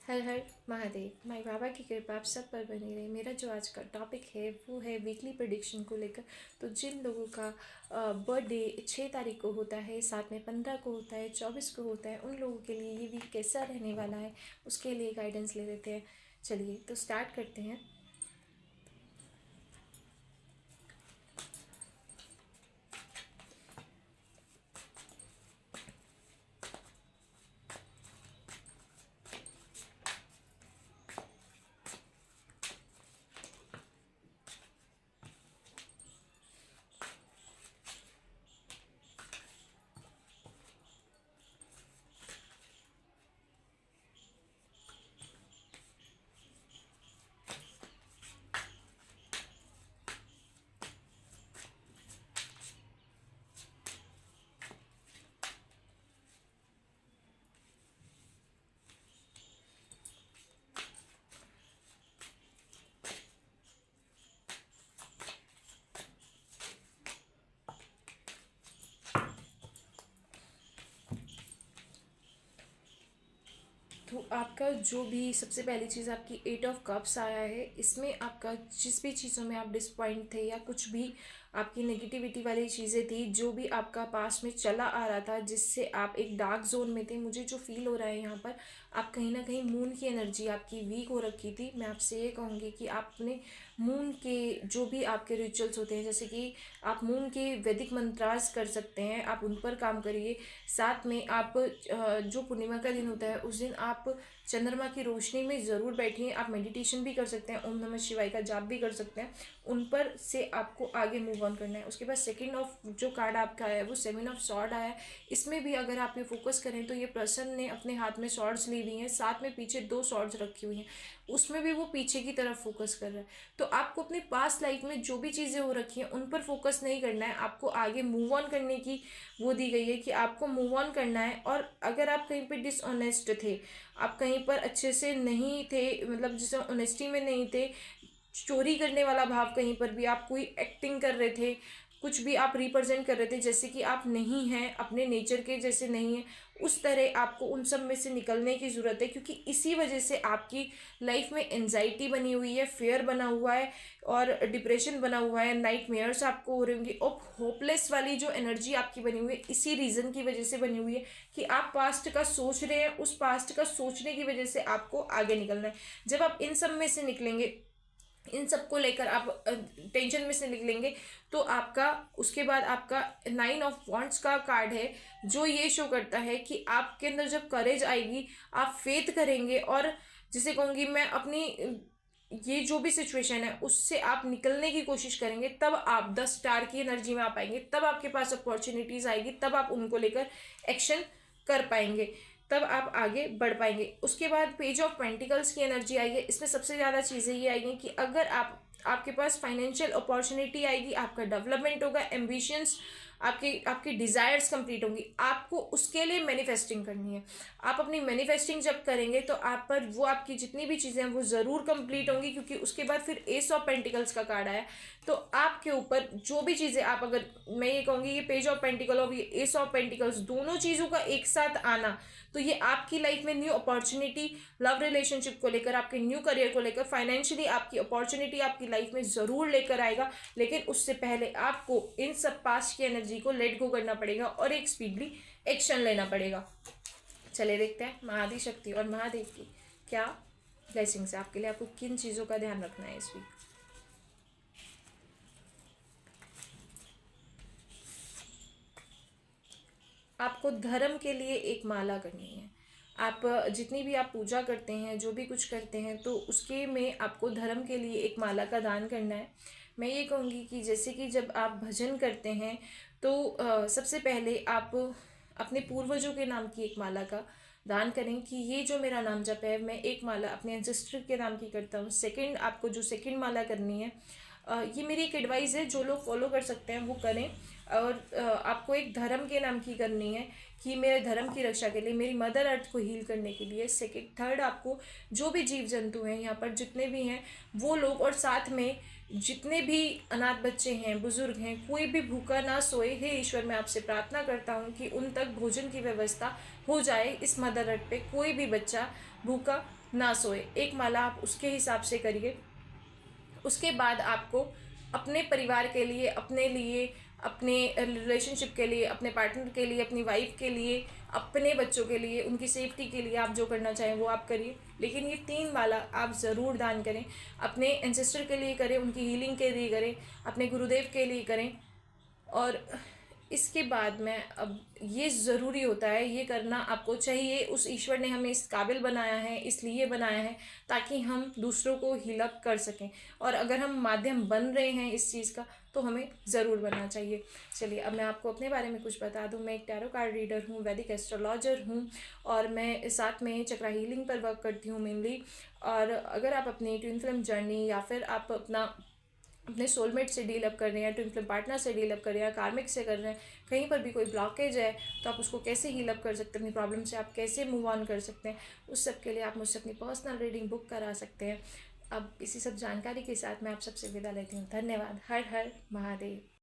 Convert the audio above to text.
हर हर महादेव। माई बाबा की कृपा आप सब पर बनी रही। मेरा जो आज का टॉपिक है वो है वीकली प्रेडिक्शन को लेकर। तो जिन लोगों का बर्थडे 6 तारीख को होता है, साथ में 15 को होता है, 24 को होता है, उन लोगों के लिए ये वीक कैसा रहने वाला है उसके लिए गाइडेंस ले लेते हैं। चलिए तो स्टार्ट करते हैं। तो आपका जो भी सबसे पहली चीज़ आपकी 8 ऑफ कप्स आया है, इसमें आपका जिस भी चीज़ों में आप डिसपॉइंट थे या कुछ भी आपकी नेगेटिविटी वाली चीज़ें थी, जो भी आपका पास में चला आ रहा था जिससे आप एक डार्क जोन में थे, मुझे जो फील हो रहा है यहाँ पर आप कहीं ना कहीं मून की एनर्जी आपकी वीक हो रखी थी। मैं आपसे ये कहूँगी कि आपने मून के जो भी आपके रिचुअल्स होते हैं, जैसे कि आप मून के वैदिक मंत्रास कर सकते हैं, आप उन पर काम करिए। साथ में आप जो पूर्णिमा का दिन होता है उस दिन आप चंद्रमा की रोशनी में ज़रूर बैठिए। आप मेडिटेशन भी कर सकते हैं, ओम नमः शिवाय का जाप भी कर सकते हैं। उन पर से आपको आगे मूव ऑन करना है। उसके बाद सेकंड ऑफ जो कार्ड आपका आया है वो 7 ऑफ सॉर्ड आया है। इसमें भी अगर आप ये फोकस करें तो ये पर्सन ने अपने हाथ में सॉर्ड्स ली हुई हैं, साथ में पीछे 2 सॉर्ड्स रखी हुई हैं, उसमें भी वो पीछे की तरफ फोकस कर रहा है। तो आपको अपनी पास्ट लाइफ में जो भी चीज़ें हो रखी हैं उन पर फोकस नहीं करना है, आपको आगे मूव ऑन करने की वो दी गई है कि आपको मूव ऑन करना है। और अगर आप कहीं पर डिसऑनेस्ट थे, आप कहीं पर अच्छे से नहीं थे, मतलब जैसे ऑनेस्टी में नहीं थे, चोरी करने वाला भाव, कहीं पर भी आप कोई एक्टिंग कर रहे थे, कुछ भी आप रिप्रेजेंट कर रहे थे जैसे कि आप नहीं हैं, अपने नेचर के जैसे नहीं हैं, उस तरह आपको उन सब में से निकलने की ज़रूरत है। क्योंकि इसी वजह से आपकी लाइफ में एनजाइटी बनी हुई है, फेयर बना हुआ है और डिप्रेशन बना हुआ है, नाइटमेयर्स आपको हो रही होंगी और होपलेस वाली जो एनर्जी आपकी बनी हुई है इसी रीज़न की वजह से बनी हुई है कि आप पास्ट का सोच रहे हैं। उस पास्ट का सोचने की वजह से आपको आगे निकलना है। जब आप इन सब में से निकलेंगे, इन सब को लेकर आप टेंशन में से निकलेंगे, तो आपका उसके बाद आपका 9 ऑफ वॉन्ड्स का कार्ड है, जो ये शो करता है कि आपके अंदर जब करेज आएगी, आप फेथ करेंगे और जिसे कहूँगी मैं अपनी ये जो भी सिचुएशन है उससे आप निकलने की कोशिश करेंगे, तब आप 10 स्टार की एनर्जी में आ पाएंगे, तब आपके पास अपॉर्चुनिटीज़ आएगी, तब आप उनको लेकर एक्शन कर पाएंगे, तब आप आगे बढ़ पाएंगे। उसके बाद पेज ऑफ पेंटिकल्स की एनर्जी आई है। इसमें सबसे ज़्यादा चीज़ें ये आएंगी कि अगर आपके पास फाइनेंशियल अपॉर्चुनिटी आएगी, आपका डेवलपमेंट होगा, एम्बिशंस आपकी डिज़ायर्स कंप्लीट होंगी। आपको उसके लिए मैनिफेस्टिंग करनी है। आप अपनी मैनिफेस्टिंग जब करेंगे तो आप पर वो आपकी जितनी भी चीज़ें हैं वो ज़रूर कंप्लीट होंगी। क्योंकि उसके बाद फिर एस ऑफ पेंटिकल्स का कार्ड आया, तो आपके ऊपर जो भी चीज़ें आप, अगर मैं ये कहूँगी ये पेज ऑफ पेंटिकल और ये एस ऑफ पेंटिकल्स दोनों चीज़ों का एक साथ आना, तो ये आपकी लाइफ में न्यू अपॉर्चुनिटी, लव रिलेशनशिप को लेकर, आपके न्यू करियर को लेकर, फाइनेंशियली आपकी अपॉर्चुनिटी आपकी लाइफ में ज़रूर लेकर आएगा। लेकिन उससे पहले आपको इन सब पास्ट की एनर्जी को लेट गो करना पड़ेगा और एक स्पीडली एक्शन लेना पड़ेगा। चले देखते हैं महाआदि शक्ति और महादेव की क्या ब्लेसिंग्स है आपके लिए, आपको किन चीज़ों का ध्यान रखना है इस वीक। आपको धर्म के लिए एक माला करनी है। आप जितनी भी आप पूजा करते हैं, जो भी कुछ करते हैं, तो उसके में आपको धर्म के लिए एक माला का दान करना है। मैं ये कहूँगी कि जैसे कि जब आप भजन करते हैं तो सबसे पहले आप अपने पूर्वजों के नाम की एक माला का दान करें कि ये जो मेरा नाम जप है, मैं एक माला अपने एंसेस्टर के नाम की करता हूँ। सेकंड, आपको जो सेकंड माला करनी है, ये मेरी एक एडवाइस है, जो लोग फॉलो कर सकते हैं वो करें। और आपको एक धर्म के नाम की करनी है कि मेरे धर्म की रक्षा के लिए, मेरी मदर अर्थ को हील करने के लिए। सेकंड, थर्ड, आपको जो भी जीव जंतु हैं यहाँ पर जितने भी हैं वो लोग, और साथ में जितने भी अनाथ बच्चे हैं, बुजुर्ग हैं, कोई भी भूखा ना सोए। हे ईश्वर, मैं आपसे प्रार्थना करता हूँ कि उन तक भोजन की व्यवस्था हो जाए। इस मदर अर्थ पे कोई भी बच्चा भूखा ना सोए। एक माला आप उसके हिसाब से करिए। उसके बाद आपको अपने परिवार के लिए, अपने लिए, अपने रिलेशनशिप के लिए, अपने पार्टनर के लिए, अपनी वाइफ के लिए, अपने बच्चों के लिए, उनकी सेफ्टी के लिए आप जो करना चाहें वो आप करिए। लेकिन ये 3 माला आप ज़रूर दान करें। अपने एंसेस्टर के लिए करें, उनकी हीलिंग के लिए करें, अपने गुरुदेव के लिए करें। और इसके बाद में अब ये ज़रूरी होता है, ये करना आपको चाहिए। उस ईश्वर ने हमें इस काबिल बनाया है, इसलिए बनाया है ताकि हम दूसरों को हील अप कर सकें। और अगर हम माध्यम बन रहे हैं इस चीज़ का, तो हमें ज़रूर बनना चाहिए। चलिए, अब मैं आपको अपने बारे में कुछ बता दूं। मैं एक टैरो कार्ड रीडर हूँ, वैदिक एस्ट्रोलॉजर हूँ, और मैं साथ में चक्रा हीलिंग पर वर्क करती हूँ मेनली। और अगर आप अपनी ट्विन फ्लेम जर्नी, या फिर आप अपने सोलमेट से डील अप कर रहे हैं, ट्विन फ्लेम पार्टनर से डील अप कर रहे हैं, कार्मिक से कर रहे हैं, कहीं पर भी कोई ब्लॉकेज है, तो आप उसको कैसे हील अप कर सकते हैं, अपनी प्रॉब्लम से आप कैसे मूव ऑन कर सकते हैं, उस सब के लिए आप मुझसे अपनी पर्सनल रीडिंग बुक करा सकते हैं। अब इसी सब जानकारी के साथ मैं आप सबसे विदा लेती हूँ। धन्यवाद। हर हर महादेव।